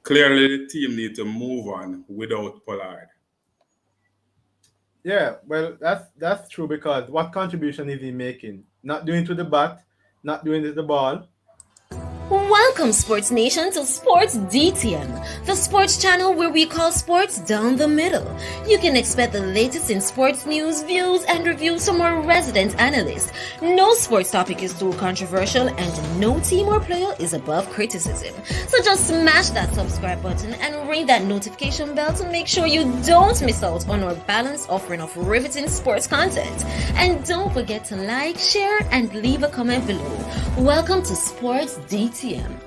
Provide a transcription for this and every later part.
Clearly, the team need to move on without Pollard. Yeah, well, that's true because what contribution is he making? Not doing to the bat, not doing to the ball. Welcome, Sports Nation, to Sports DTM, the sports channel where we call sports down the middle. You can expect the latest in sports news, views, and reviews from our resident analysts. No sports topic is too controversial, and no team or player is above criticism. So just smash that subscribe button and ring that notification bell to make sure you don't miss out on our balanced offering of riveting sports content. And don't forget to like, share, and leave a comment below. Welcome to Sports DTM.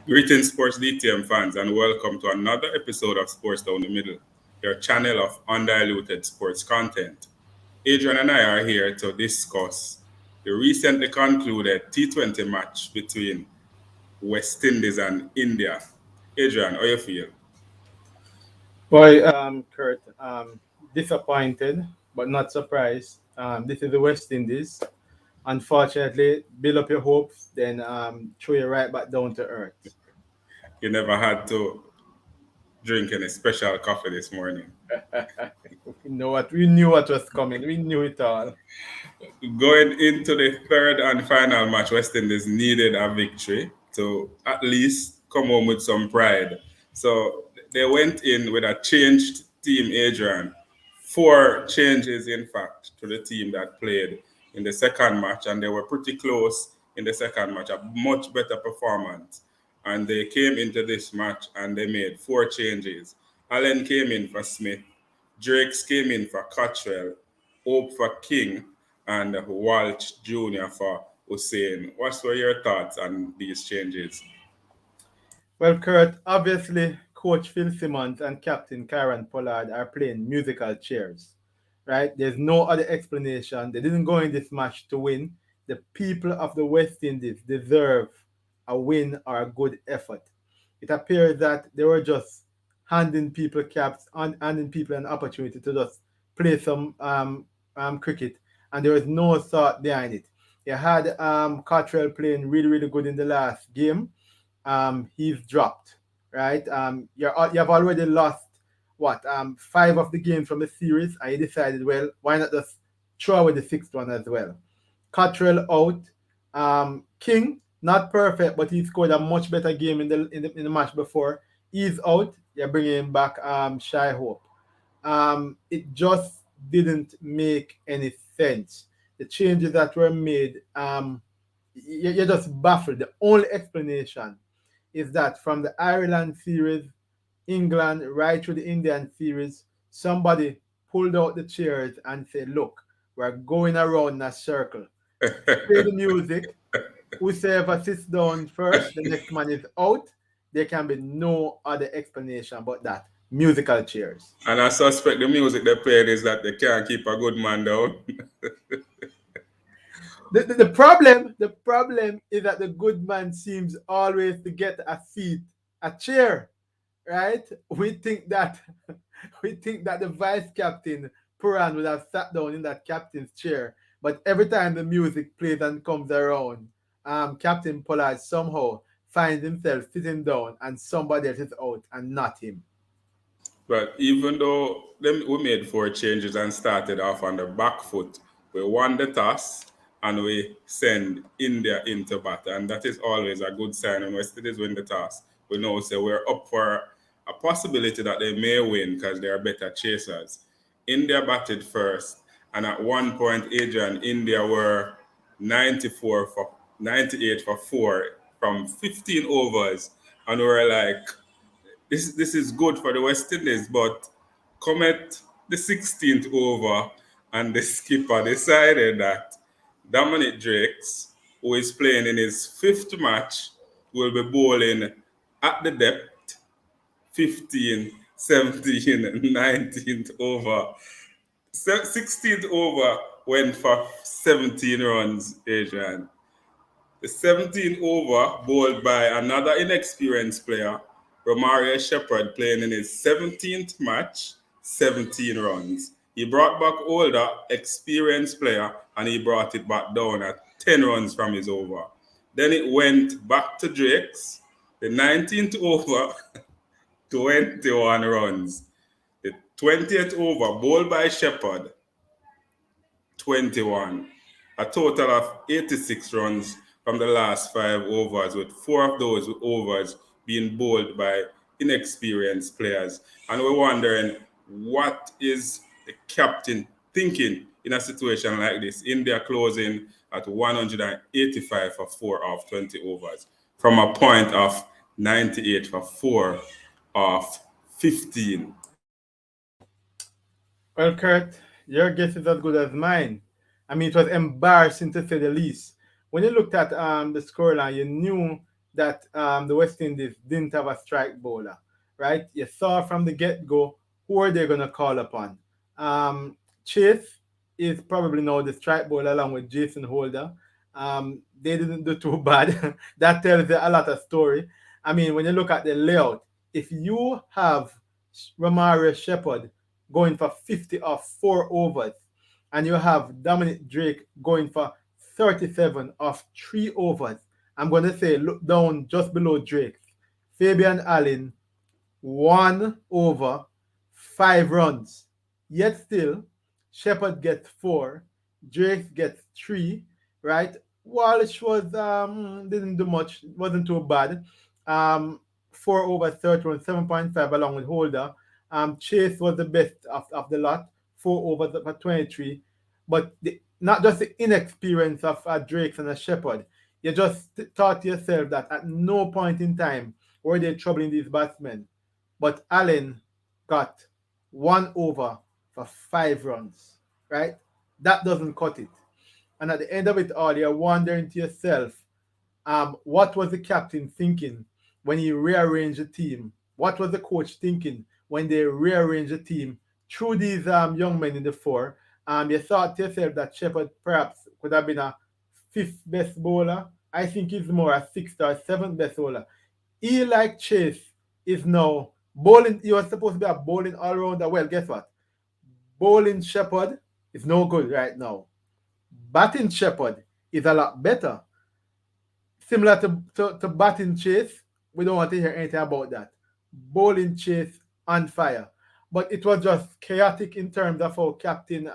Greetings, Sports DTM fans, and welcome to another episode of Sports Down the Middle, your channel of undiluted sports content. Adrian and I are here to discuss the recently concluded T20 match between West Indies and India. Adrian, how you feel? Boy, Kurt, disappointed but not surprised. This is the West Indies. Unfortunately, build up your hopes, then throw you right back down to earth. You never had to drink any special coffee this morning. We knew what was coming. We knew it all. Going into the third and final match, West Indies needed a victory to at least come home with some pride. So they went in with a changed team, Adrian. 4 changes, in fact, to the team that played in the second match, and they were pretty close in the second match, a much better performance. And they came into this match and they made 4 changes. Allen came in for Smith, Drakes came in for Cottrell, Hope for King, and Walsh Jr. for Hussein. What were your thoughts on these changes? Well, Kurt, obviously, Coach Phil Simmons and Captain Karen Pollard are playing musical chairs, right? There's no other explanation. They didn't go in this match to win. The people of the West Indies deserve a win or a good effort. It appears that they were just handing people caps, handing people an opportunity to just play some cricket, and there was no thought behind it. You had Cottrell playing really, really good in the last game. He's dropped, right? You have already lost what 5 of the games from the series, and you decided, well, why not just throw away the 6th one as well? Cottrell out. King, not perfect, but he scored a much better game in the match before. He's out. You're bringing him back. Shy Hope. It just didn't make any sense. The changes that were made, you're just baffled. The only explanation is that from the Ireland series, England, right through the Indian series, somebody pulled out the chairs and said, look, we're going around in a circle. Play the music. Whoever sits down first, the next man is out. There can be no other explanation but that. Musical chairs. And I suspect the music they played is that they can't keep a good man down. The problem is that the good man seems always to get a seat, a chair, right? We think that the vice captain Puran would have sat down in that captain's chair, but every time the music plays and comes around, Captain Pollard somehow finds himself sitting down and somebody else is out and not him. But even though we made 4 changes and started off on the back foot, we won the toss and we send India into bat. And that is always a good sign when West Indies win the toss. We know so we're up for a possibility that they may win because they are better chasers. India batted first, and at one point, Adrian, India were 98 for 4 from 15 overs, and we were like, this is good for the West Indies, but come at the 16th over, and the skipper decided that Dominic Drakes, who is playing in his 5th match, will be bowling at the depth 15, 17, and 19th over. 16th over went for 17 runs, Adrian. The 17th over bowled by another inexperienced player, Romario Shepherd, playing in his 17th match, 17 runs. He brought back older, experienced player, and he brought it back down at 10 runs from his over. Then it went back to Drakes, The 19th over, 21 runs. The 20th over, bowled by Shepherd, 21. A total of 86 runs from the last 5 overs, with 4 of those overs being bowled by inexperienced players. And we're wondering, what is the captain thinking in a situation like this? India closing at 185 for 4 of 20 overs from a point of 98 for 4 of 15. Well, Kurt, your guess is as good as mine. I mean, it was embarrassing to say the least. When you looked at the scoreline, you knew that the West Indies didn't have a strike bowler, right? You saw from the get go who are they going to call upon. Chase is probably now the strike bowler along with Jason Holder. They didn't do too bad. That tells you a lot of story. I mean, when you look at the layout, if you have Romario Shepherd going for 50 off 4 overs, and you have Dominic Drake going for 37 off 3 overs. I'm going to say look down just below Drake. Fabian Allen, 1 over, 5 runs. Yet still, Shepard gets 4, Drake gets 3, right? Walsh was didn't do much, wasn't too bad. Um, 4 over 31, 7.5 along with Holder. Chase was the best of the lot, 4 overs for 23. But not just the inexperience of Drake and a Shepherd. You just thought to yourself that at no point in time were they troubling these batsmen. But Allen got 1 over for 5 runs, right? That doesn't cut it. And at the end of it all, you're wondering to yourself, what was the captain thinking when he rearranged the team? What was the coach thinking when they rearranged the team through these young men in the four? You thought to yourself that Shepard perhaps could have been a fifth best bowler. I think he's more a sixth or seventh best bowler. He, like Chase, is now bowling. He was supposed to be a bowling all rounder. Well, guess what? Bowling Shepard is no good right now. Batting Shepard is a lot better. Similar to batting Chase, we don't want to hear anything about that. Bowling Chase on fire. But it was just chaotic in terms of how Captain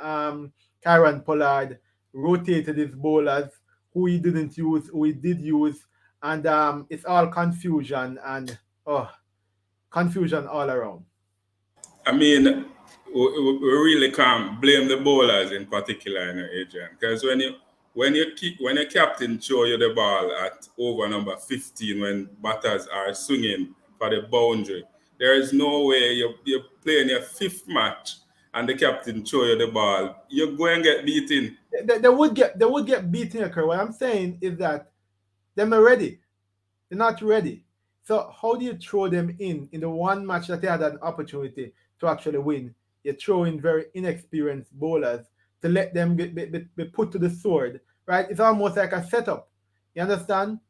Karen Pollard rotated his bowlers, who he didn't use, who he did use, and it's all confusion and confusion all around. I mean, we really can't blame the bowlers in particular, Adrian, because when your captain throw you the ball at over number 15 when batters are swinging for the boundary, there is no way you're playing your fifth match and the captain throw you the ball. You're going to get beaten. They would get beaten, occur. What I'm saying is that they're not ready. They're not ready. So how do you throw them in the one match that they had an opportunity to actually win? You throw in very inexperienced bowlers to let them be put to the sword, right? It's almost like a setup. You understand?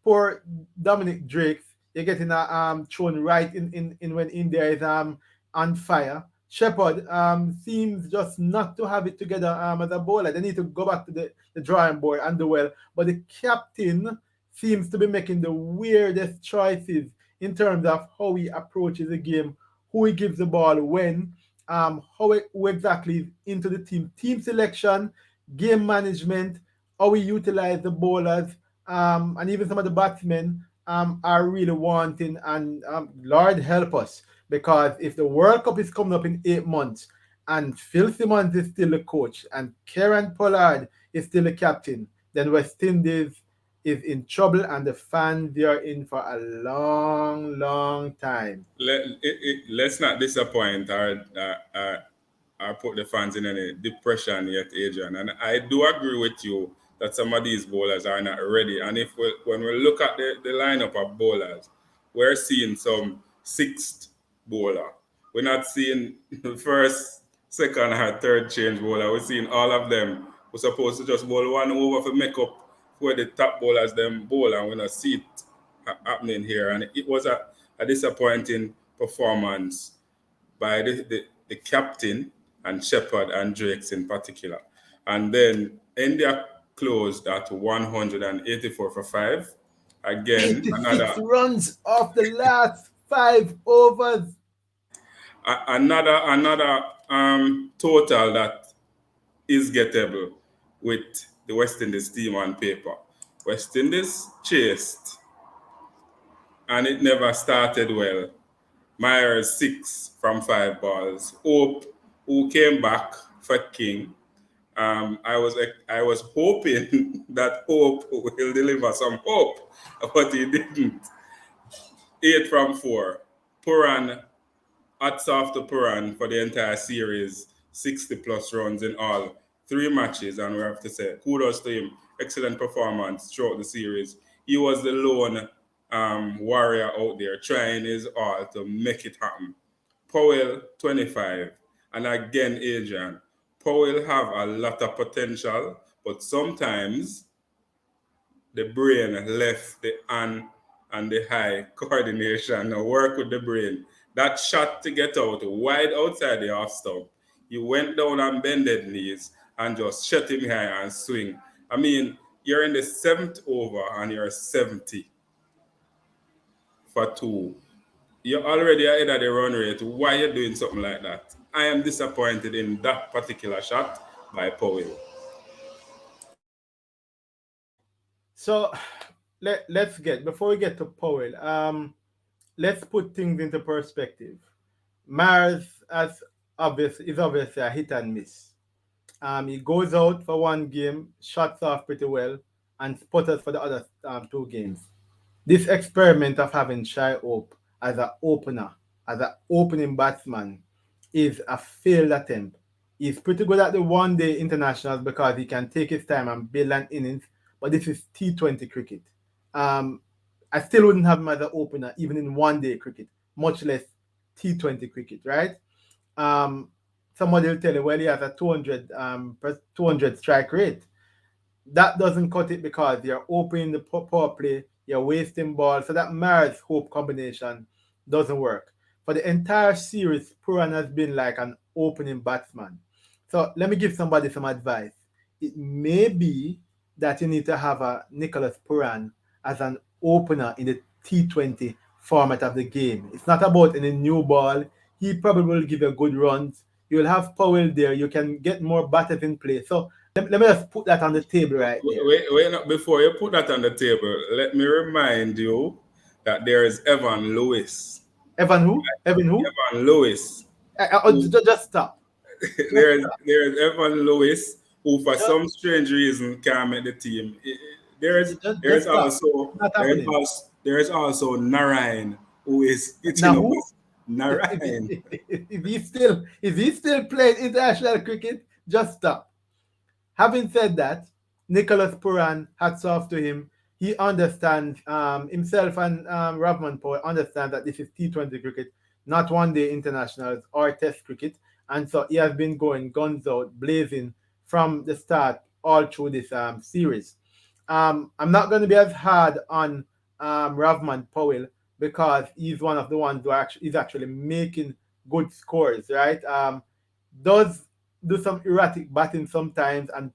Poor Dominic Drake, you're getting thrown right in when India is on fire. Shepard seems just not to have it together as a bowler. They need to go back to the drawing board and do well. But the captain seems to be making the weirdest choices in terms of how he approaches the game, who he gives the ball when, who exactly is into the team selection, game management, how we utilize the bowlers, and even some of the batsmen are really wanting. And Lord help us, because if the World Cup is coming up in 8 months and Phil Simmons is still the coach and Kieran Pollard is still the captain, then West Indies is in trouble and the fans, they are in for a long, long time. Let's not disappoint or put the fans in any depression yet, Adrian. And I do agree with you that some of these bowlers are not ready. And when we look at the lineup of bowlers, we're seeing some sixth bowler. We're not seeing the first, second, or third change bowler. We're seeing all of them. We're supposed to just bowl 1 over for make up where the top bowlers them bowl, and we don't see it happening here. And it was a disappointing performance by the captain and Shepard and Drakes in particular. And then India closed at 184 for 5 Again, 86 runs off the last 5 overs. another total that is gettable with the West Indies team on paper. West Indies chased, and it never started well. Myers 6 from 5 balls. Hope, who came back for King. I was hoping that Hope will deliver some hope, but he didn't. 8 from 4. Puran, hats off to Puran for the entire series, 60 plus runs in all 3 matches, and we have to say kudos to him. Excellent performance throughout the series. He was the lone warrior out there trying his all to make it happen. Powell 25, and again, Adrian. Powell have a lot of potential, but sometimes the brain left the hand and the eye coordination. Now work with the brain. That shot to get out wide outside the off stump. You went down on bended knees and just shut him high and swing. I mean, you're in the 7th over and you're 70 for 2. You're already ahead of the run rate. Why are you doing something like that? I am disappointed in that particular shot by Powell. So let's get, before we get to Powell, let's put things into perspective. Mars is obviously a hit and miss. He goes out for one game, shuts off pretty well, and sputters for the other 2 games. This experiment of having Shy Hope as an opener, as an opening batsman, is a failed attempt. He's pretty good at the one-day internationals because he can take his time and build an innings, but this is T20 cricket. I still wouldn't have him as an opener, even in one-day cricket, much less T20 cricket, right? Somebody will tell you, well, he has a 200 strike rate. That doesn't cut it because you're opening the power play, you're wasting balls. So that Mars Hope combination doesn't work. For the entire series, Puran has been like an opening batsman. So let me give somebody some advice. It may be that you need to have a Nicholas Puran as an opener in the T20 format of the game. It's not about any new ball. He probably will give you good runs. You'll have Powell there. You can get more batters in play. So let me just put that on the table right there. Wait, before you put that on the table, let me remind you that there is Evan Lewis. Evan who? Evan who? Evan Lewis. Just stop. There is Evan Lewis, who for some strange reason can't make the team. There is also Narayan, who is Now who? Narayan. Is he still playing international cricket? Just stop. Having said that, Nicholas Puran, hats off to him. He understands, himself and Ravman Powell understand that this is T20 cricket, not one-day internationals or test cricket. And so he has been going guns out, blazing from the start all through this series. I'm not going to be as hard on Ravman Powell because he's one of the ones who is actually making good scores, right? Does do some erratic batting sometimes, and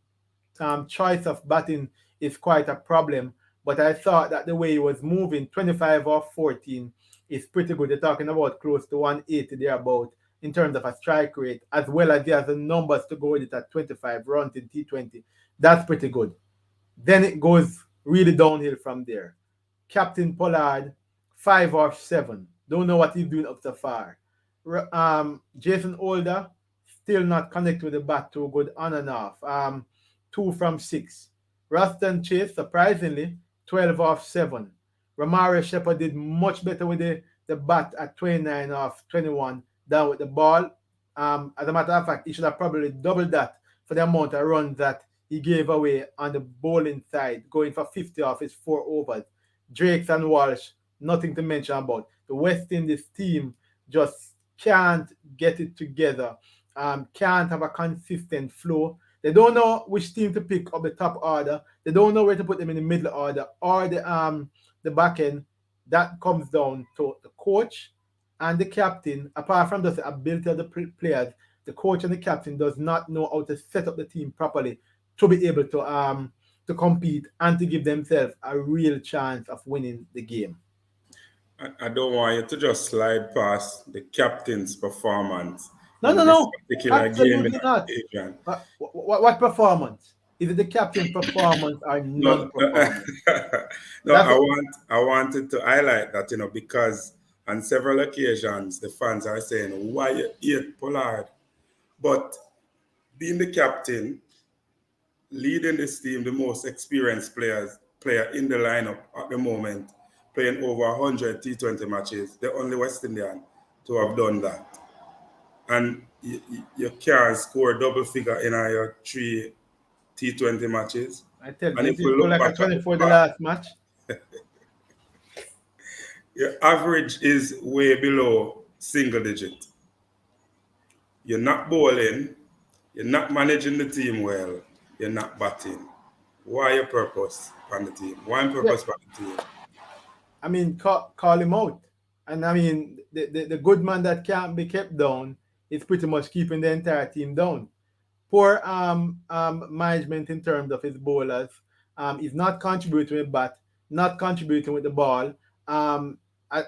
choice of batting is quite a problem. But I thought that the way he was moving, 25 off 14, is pretty good. You're talking about close to 180 thereabout in terms of a strike rate, as well as he has the numbers to go with it at 25 runs in T20. That's pretty good. Then it goes really downhill from there. Captain Pollard, 5 off 7. Don't know what he's doing up so far. Jason Holder, still not connected with the bat too good on and off. 2 from 6. Ruston Chase, surprisingly, 12 off 7. Ramari Shepherd did much better with the bat at 29 off 21 down with the ball. As a matter of fact, he should have probably doubled that for the amount of runs that he gave away on the bowling side, going for 50 off his 4 overs. Drakes and Walsh, nothing to mention about. The West Indies team just can't get it together, can't have a consistent flow. They don't know which team to pick up the top order. They don't know where to put them in the middle order or the back end. That comes down to the coach and the captain. Apart from the ability of the players, the coach and the captain does not know how to set up the team properly to be able to to compete and to give themselves a real chance of winning the game. I don't want you to just slide past the captain's performance No, in no, this no, particular game in absolutely not. Adrian. What performance? Is it the captain performance or No, non-performance? no, That's I wanted to highlight that, because on several occasions the fans are saying, why you hate Pollard? But being the captain, leading this team, the most experienced player in the lineup at the moment, playing over 100 T20 matches, the only West Indian to have done that. And you can't score double figure in your three T20 matches. I tell you, And if didn't we it go look like a back at the 24 the past, last match? your average is way below single digit. You're not bowling, you're not managing the team well, you're not batting. Why your purpose on the team? Why your Yeah, purpose on the team? I mean, call him out. And I mean, the good man that can't be kept down is pretty much keeping the entire team down. Poor management in terms of his bowlers. He's not contributing with bat, not contributing with the ball. I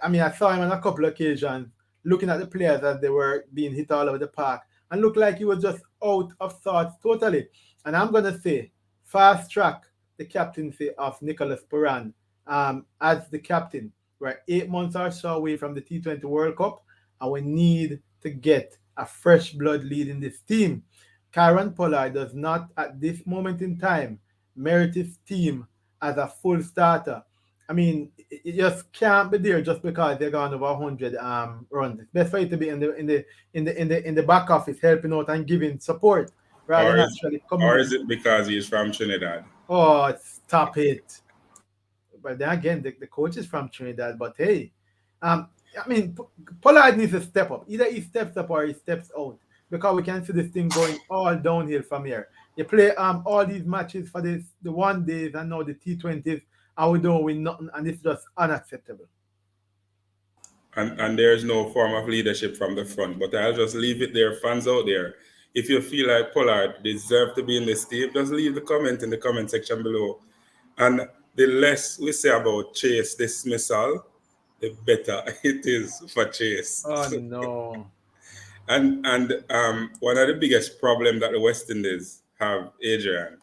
mean, I saw him on a couple of occasions looking at the players as they were being hit all over the park and looked like he was just out of sorts totally. And I'm going to say, fast track the captaincy of Nicholas Puran as the captain. We're 8 months or so away from the T20 World Cup, and we need to get a fresh blood leading this team. Karen Pollard does not, at this moment in time, merit his team as a full starter. I mean, it just can't be there just because they're gone over 100 runs. It's best for you to be in the back office helping out and giving support rather Or than is actually coming or in. is it because he's from Trinidad? Oh, stop it! But then again, the coach is from Trinidad. But hey, um, I mean, Pollard needs to step up. Either he steps up or he steps out because we can see this thing going all downhill from here. You play all these matches for the 1 days and now the T20s, and we don't win nothing, and it's just unacceptable. And there's no form of leadership from the front. But I'll just leave it there, fans out there. If you feel like Pollard deserves to be in this team, just leave the comment in the comment section below. And the less we say about Chase dismissal, the better it is for Chase. Oh no! And one of the biggest problem that the West Indies have, Adrian,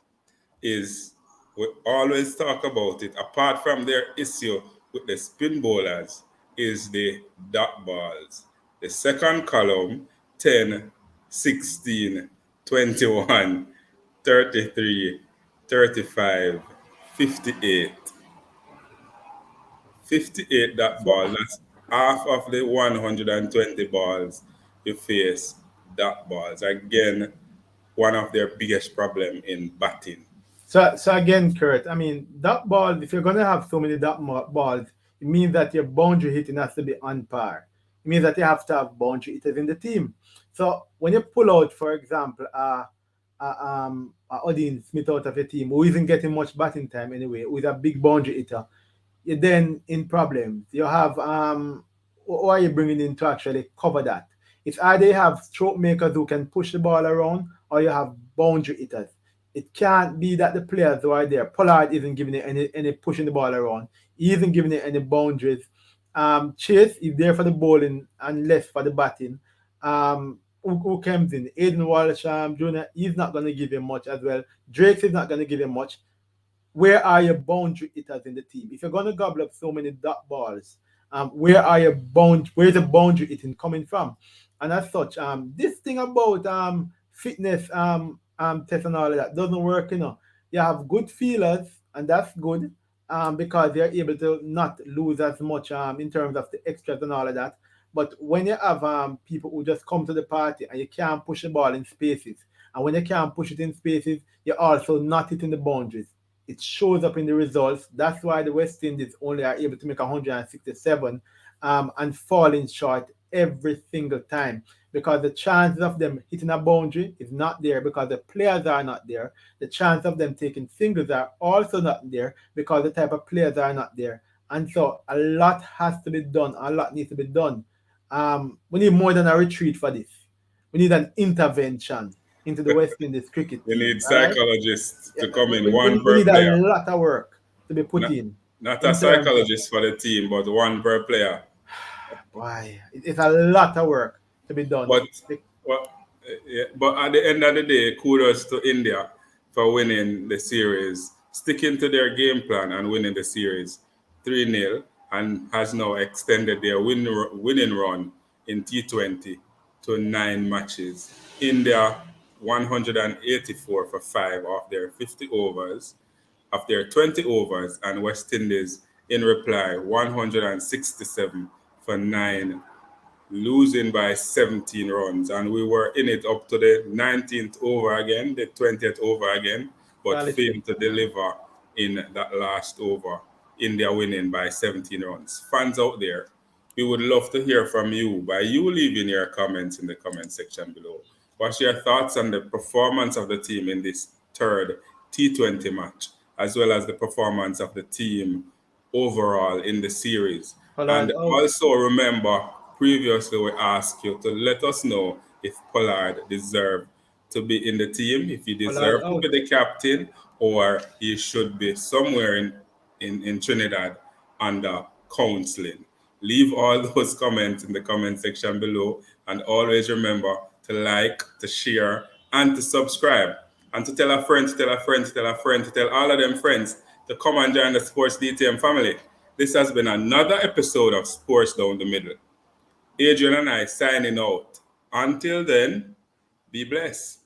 is we always talk about it. Apart from their issue with the spin bowlers, is the dot balls. The second column, 10, 16, 21, 33, 35, 58. 58 dot So ball. That's half of the 120 balls you face dot balls. Again, one of their biggest problem in batting. So again, Kurt, I mean, that ball, if you're going to have so many balls, it means that your boundary hitting has to be on par. It means that you have to have boundary hitters in the team. So when you pull out, for example, Odin Smith out of your team, who isn't getting much batting time anyway, with a big boundary hitter, you're then in problems. You have who are you bringing in to actually cover that? It's either you have stroke makers who can push the ball around, or you have boundary hitters. It can't be that the players who are there, Pollard isn't giving it any pushing the ball around. He isn't giving it any boundaries. Chase is there for the bowling and less for the batting. Who comes in? Aiden Walsh Jr. He's not going to give him much as well. Drake is not going to give him much. Where are your boundary hitters in the team? If you're going to gobble up so many dot balls, where are your where's the boundary hitting coming from? And as such, this thing about fitness test and all of that doesn't work. You have good feelers, and that's good because they're able to not lose as much in terms of the extras and all of that. But when you have people who just come to the party and you can't push the ball in spaces, and when you can't push it in spaces, you're also not hitting the boundaries. It shows up in the results. That's why the West Indies only are able to make 167 and falling short every single time because the chances of them hitting a boundary is not there because the players are not there. The chance of them taking singles are also not there because the type of players are not there. And so a lot has to be done. A lot needs to be done. We need more than a retreat for this. We need an intervention into the West Indies cricket We team. need All right, psychologists yeah, to come in, we one per need a player. lot of work to be put Not, not a in terms of psychologist for the team, but one per player. why it's a lot of work to be done. But well, yeah, but at the end of the day, kudos to India for winning the series, sticking to their game plan and winning the series 3-0, and has now extended their winning run in T20 to 9 matches. India 184 for 5 of their 50 overs, of their 20 overs, and West Indies in reply 167 for 9, losing by 17 runs. And we were in it up to the 19th over again, the 20th over again, but Quality. failed to deliver in that last over. India winning by 17 runs. Fans out there, we would love to hear from you by you leaving your comments in the comment section below. What's your thoughts on the performance of the team in this third T20 match, as well as the performance of the team overall in the series? Pollard And out. also remember, previously we asked you to let us know if Pollard deserved to be in the team, if he Pollard deserved to be out. the captain, or he should be somewhere in Trinidad under counseling. Leave all those comments in the comment section below, and always remember to like, to share, and to subscribe, and to tell a friend, to tell a friend, to tell a friend, to tell all of them friends to come and join the Sports DTM family. This has been another episode of Sports Down the Middle. Adrian and I signing out. Until then, be blessed.